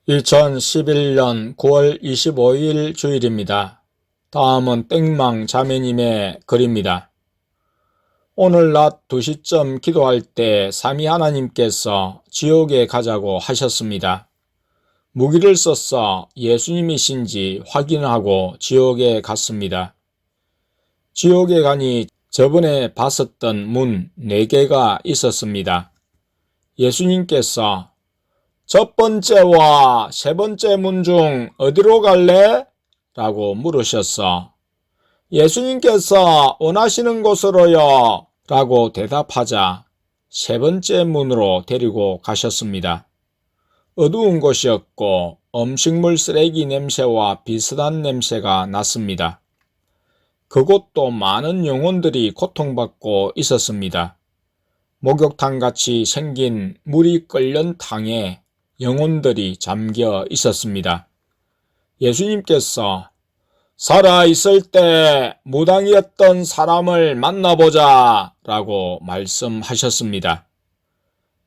2011년 9월 25일 주일입니다. 다음은 땡망 자매님의 글입니다. 오늘 낮 2시쯤 기도할 때 삼위 하나님께서 지옥에 가자고 하셨습니다. 무기를 써서 예수님이신지 확인하고 지옥에 갔습니다. 지옥에 가니 저번에 봤었던 문 4개가 있었습니다. 예수님께서 첫 번째와 세 번째 문 중 어디로 갈래? 라고 물으셨어. 예수님께서 원하시는 곳으로요 라고 대답하자 세 번째 문으로 데리고 가셨습니다. 어두운 곳이었고 음식물 쓰레기 냄새와 비슷한 냄새가 났습니다. 그곳도 많은 영혼들이 고통받고 있었습니다. 목욕탕같이 생긴 물이 끓는 탕에 영혼들이 잠겨 있었습니다. 예수님께서 살아있을 때 무당이었던 사람을 만나보자 라고 말씀하셨습니다.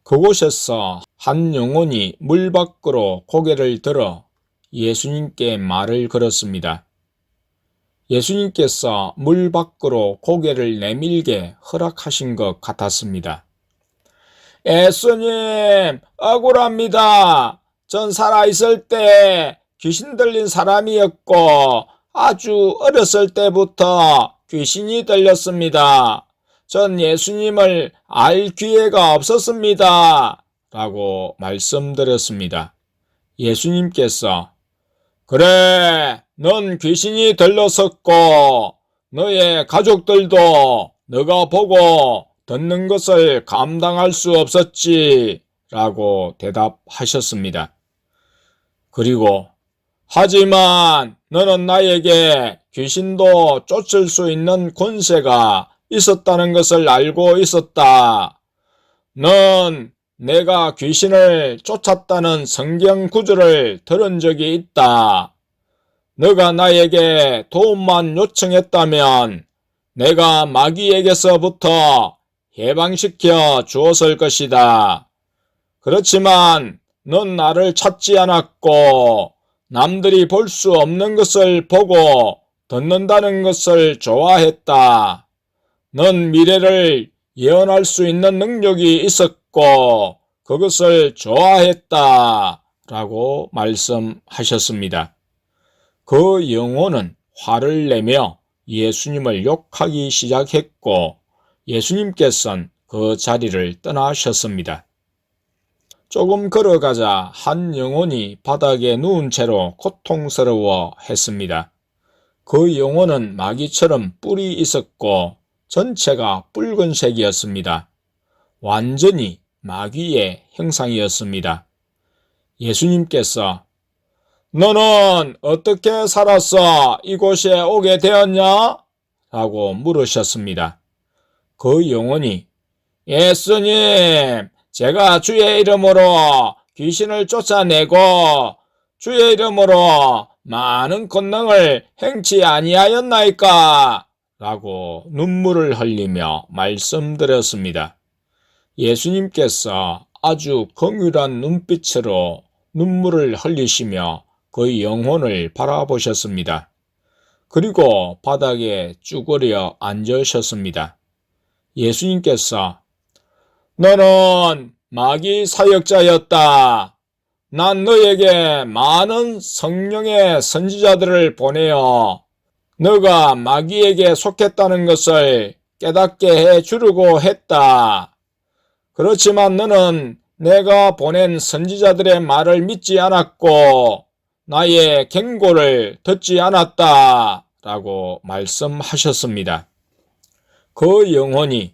그곳에서 한 영혼이 물 밖으로 고개를 들어 예수님께 말을 걸었습니다. 예수님께서 물 밖으로 고개를 내밀게 허락하신 것 같았습니다. 예수님, 억울합니다. 전 살아있을 때 귀신 들린 사람이었고 아주 어렸을 때부터 귀신이 들렸습니다. 전 예수님을 알 기회가 없었습니다. 라고 말씀드렸습니다. 예수님께서 그래, 넌 귀신이 들렸었고 너의 가족들도 너가 보고 듣는 것을 감당할 수 없었지 라고 대답하셨습니다. 그리고 하지만 너는 나에게 귀신도 쫓을 수 있는 권세가 있었다는 것을 알고 있었다. 넌 내가 귀신을 쫓았다는 성경 구절을 들은 적이 있다. 너가 나에게 도움만 요청했다면 내가 마귀에게서부터 해방시켜 주었을 것이다. 그렇지만 넌 나를 찾지 않았고 남들이 볼 수 없는 것을 보고 듣는다는 것을 좋아했다. 넌 미래를 예언할 수 있는 능력이 있었고 그것을 좋아했다. 라고 말씀하셨습니다. 그 영혼은 화를 내며 예수님을 욕하기 시작했고 예수님께서는 그 자리를 떠나셨습니다. 조금 걸어가자 한 영혼이 바닥에 누운 채로 고통스러워 했습니다. 그 영혼은 마귀처럼 뿔이 있었고 전체가 붉은색이었습니다. 완전히 마귀의 형상이었습니다. 예수님께서 너는 어떻게 살아서 이곳에 오게 되었냐? 라고 물으셨습니다. 그 영혼이 예수님, 제가 주의 이름으로 귀신을 쫓아내고 주의 이름으로 많은 권능을 행치 아니하였나이까? 라고 눈물을 흘리며 말씀드렸습니다. 예수님께서 아주 긍휼한 눈빛으로 눈물을 흘리시며 그 영혼을 바라보셨습니다. 그리고 바닥에 쭈그려 앉으셨습니다. 예수님께서 너는 마귀 사역자였다. 난 너에게 많은 성령의 선지자들을 보내어 너가 마귀에게 속했다는 것을 깨닫게 해 주려고 했다. 그렇지만 너는 내가 보낸 선지자들의 말을 믿지 않았고 나의 경고를 듣지 않았다. 라고 말씀하셨습니다. 그 영혼이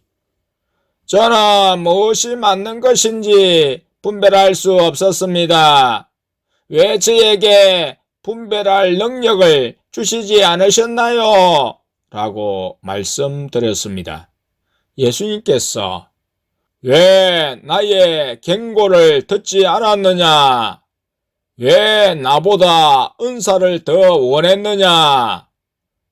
저는 무엇이 맞는 것인지 분별할 수 없었습니다. 왜 저에게 분별할 능력을 주시지 않으셨나요? 라고 말씀드렸습니다. 예수님께서 왜 나의 경고를 듣지 않았느냐? 왜 나보다 은사를 더 원했느냐?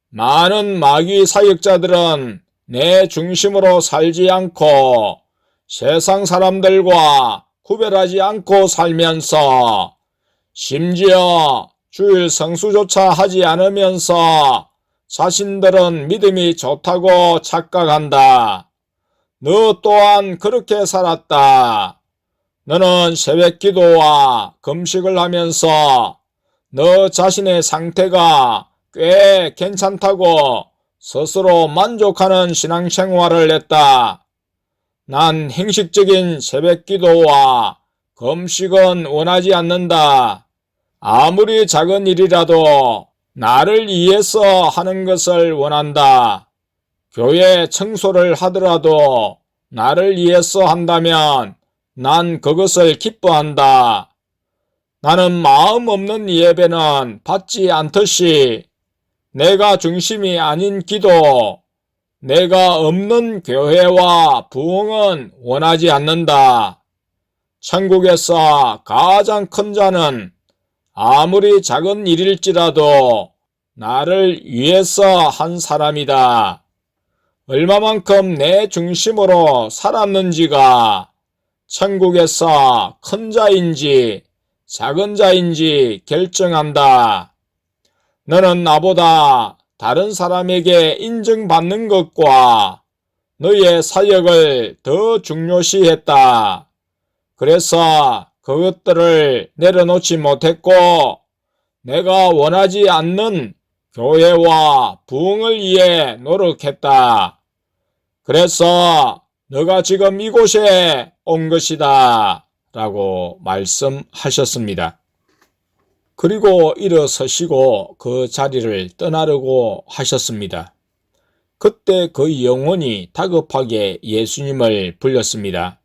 많은 마귀 사역자들은 내 중심으로 살지 않고 세상 사람들과 구별하지 않고 살면서 심지어 주일 성수조차 하지 않으면서 자신들은 믿음이 좋다고 착각한다. 너 또한 그렇게 살았다. 너는 새벽 기도와 금식을 하면서 너 자신의 상태가 꽤 괜찮다고 스스로 만족하는 신앙생활을 했다. 난 형식적인 새벽 기도와 금식은 원하지 않는다. 아무리 작은 일이라도 나를 위해서 하는 것을 원한다. 교회 청소를 하더라도 나를 위해서 한다면 난 그것을 기뻐한다. 나는 마음 없는 예배는 받지 않듯이 내가 중심이 아닌 기도, 내가 없는 교회와 부흥은 원하지 않는다. 천국에서 가장 큰 자는 아무리 작은 일일지라도 나를 위해서 한 사람이다. 얼마만큼 내 중심으로 살았는지가 천국에서 큰 자인지 작은 자인지 결정한다. 너는 나보다 다른 사람에게 인정받는 것과 너의 사역을 더 중요시했다. 그래서 그것들을 내려놓지 못했고 내가 원하지 않는 교회와 부흥을 위해 노력했다. 그래서 너가 지금 이곳에 온 것이다. 라고 말씀하셨습니다. 그리고 일어서시고 그 자리를 떠나려고 하셨습니다. 그때 그 영혼이 다급하게 예수님을 불렀습니다.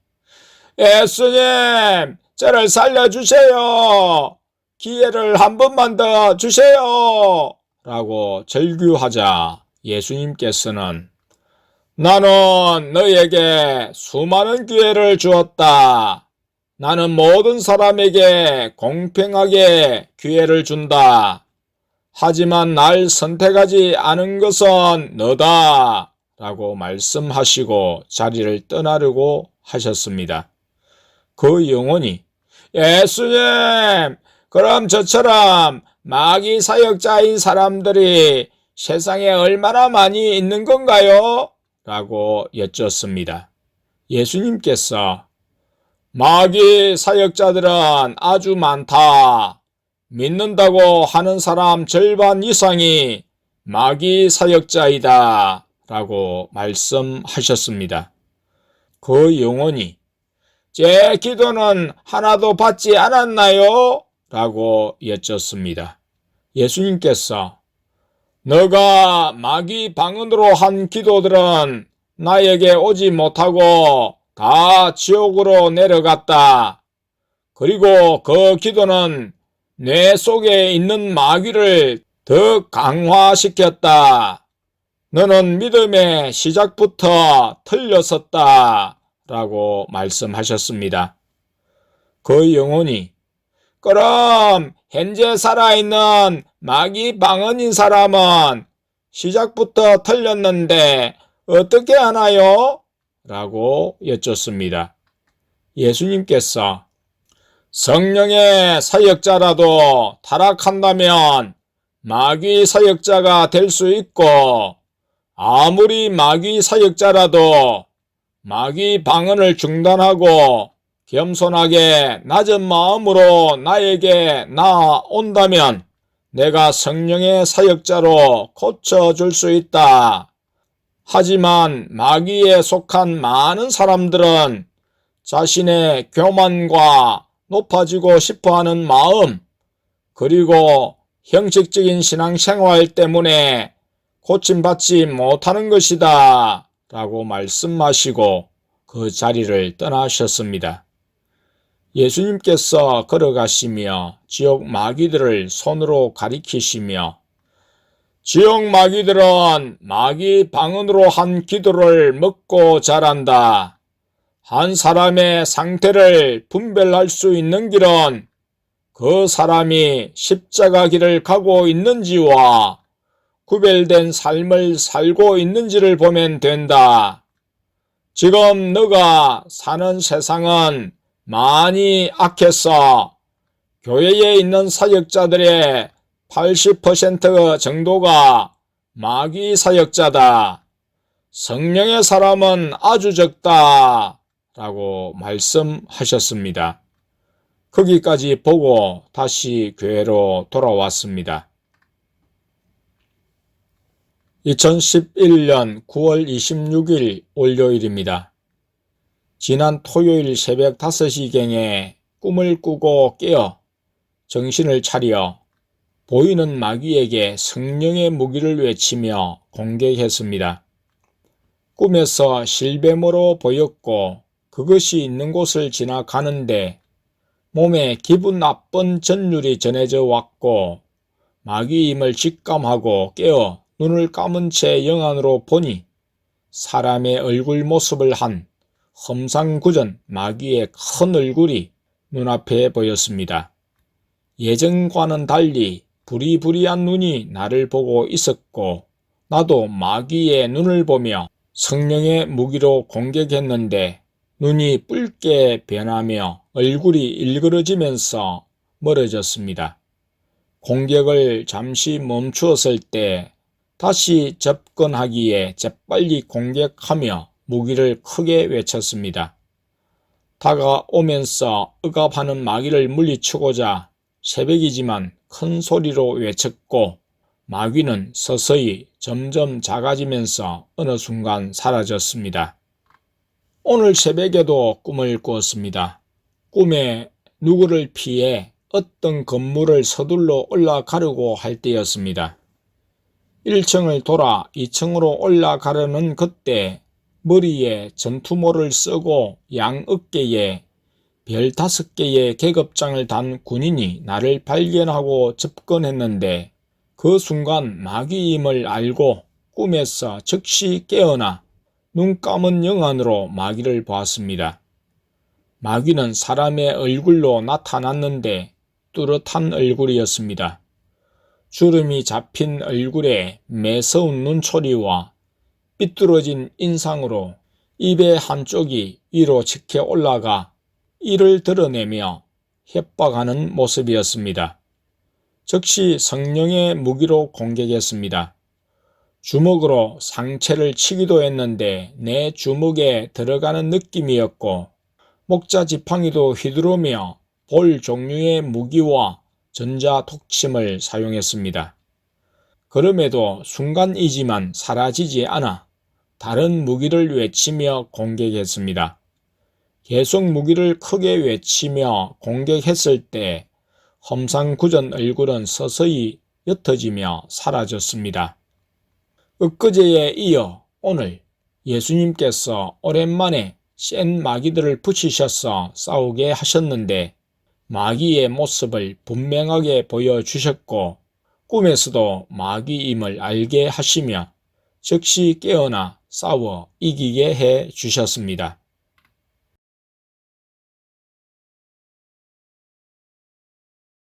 예수님, 저를 살려주세요. 기회를 한 번만 더 주세요. 라고 절규하자 예수님께서는 나는 너에게 수많은 기회를 주었다. 나는 모든 사람에게 공평하게 기회를 준다. 하지만 날 선택하지 않은 것은 너다. 라고 말씀하시고 자리를 떠나려고 하셨습니다. 그 영혼이 예수님, 그럼 저처럼 마귀 사역자인 사람들이 세상에 얼마나 많이 있는 건가요? 라고 여쭙습니다. 예수님께서 마귀 사역자들은 아주 많다. 믿는다고 하는 사람 절반 이상이 마귀 사역자이다. 라고 말씀하셨습니다. 그 영혼이 제 기도는 하나도 받지 않았나요? 라고 여쭙습니다. 예수님께서 너가 마귀 방언으로 한 기도들은 나에게 오지 못하고 다 지옥으로 내려갔다. 그리고 그 기도는 뇌 속에 있는 마귀를 더 강화시켰다. 너는 믿음의 시작부터 틀렸었다. 라고 말씀하셨습니다. 그 영혼이 그럼 현재 살아있는 마귀 방언인 사람은 시작부터 틀렸는데 어떻게 하나요? 라고 여쭙습니다. 예수님께서 성령의 사역자라도 타락한다면 마귀 사역자가 될 수 있고 아무리 마귀 사역자라도 마귀 방언을 중단하고 겸손하게 낮은 마음으로 나에게 나아온다면 내가 성령의 사역자로 고쳐줄 수 있다. 하지만 마귀에 속한 많은 사람들은 자신의 교만과 높아지고 싶어하는 마음 그리고 형식적인 신앙생활 때문에 고침받지 못하는 것이다 라고 말씀하시고 그 자리를 떠나셨습니다. 예수님께서 걸어가시며 지옥 마귀들을 손으로 가리키시며 지옥 마귀들은 마귀 방언으로 한 기도를 먹고 자란다. 한 사람의 상태를 분별할 수 있는 길은 그 사람이 십자가 길을 가고 있는지와 구별된 삶을 살고 있는지를 보면 된다. 지금 너가 사는 세상은 많이 악해서 교회에 있는 사역자들의 80% 정도가 마귀 사역자다. 성령의 사람은 아주 적다. 라고 말씀하셨습니다. 거기까지 보고 다시 교회로 돌아왔습니다. 2011년 9월 26일 월요일입니다. 지난 토요일 새벽 5시경에 꿈을 꾸고 깨어 정신을 차려 보이는 마귀에게 성령의 무기를 외치며 공격했습니다. 꿈에서 실뱀으로 보였고 그것이 있는 곳을 지나가는데 몸에 기분 나쁜 전율이 전해져 왔고 마귀임을 직감하고 깨어 눈을 감은 채 영안으로 보니 사람의 얼굴 모습을 한 험상궂은 마귀의 큰 얼굴이 눈앞에 보였습니다. 예전과는 달리 부리부리한 눈이 나를 보고 있었고 나도 마귀의 눈을 보며 성령의 무기로 공격했는데 눈이 붉게 변하며 얼굴이 일그러지면서 멀어졌습니다. 공격을 잠시 멈추었을 때 다시 접근하기에 재빨리 공격하며 무기를 크게 외쳤습니다. 다가오면서 억압하는 마귀를 물리치고자 새벽이지만 큰 소리로 외쳤고 마귀는 서서히 점점 작아지면서 어느 순간 사라졌습니다. 오늘 새벽에도 꿈을 꾸었습니다. 꿈에 누구를 피해 어떤 건물을 서둘러 올라가려고 할 때였습니다. 1층을 돌아 2층으로 올라가려는 그때 머리에 전투모를 쓰고 양 어깨에 별 5개의 계급장을 단 군인이 나를 발견하고 접근했는데 그 순간 마귀임을 알고 꿈에서 즉시 깨어나 눈 감은 영안으로 마귀를 보았습니다. 마귀는 사람의 얼굴로 나타났는데 뚜렷한 얼굴이었습니다. 주름이 잡힌 얼굴에 매서운 눈초리와 삐뚤어진 인상으로 입의 한쪽이 위로 치켜 올라가 이를 드러내며 협박하는 모습이었습니다. 즉시 성령의 무기로 공격했습니다. 주먹으로 상체를 치기도 했는데 내 주먹에 들어가는 느낌이었고 목자지팡이도 휘두르며 볼 종류의 무기와 전자톡침을 사용했습니다. 그럼에도 순간이지만 사라지지 않아 다른 무기를 외치며 공격했습니다. 계속 무기를 크게 외치며 공격했을 때 험상궂은 얼굴은 서서히 옅어지며 사라졌습니다. 엊그제에 이어 오늘 예수님께서 오랜만에 센 마귀들을 붙이셔서 싸우게 하셨는데 마귀의 모습을 분명하게 보여주셨고 꿈에서도 마귀임을 알게 하시며 즉시 깨어나 싸워 이기게 해 주셨습니다.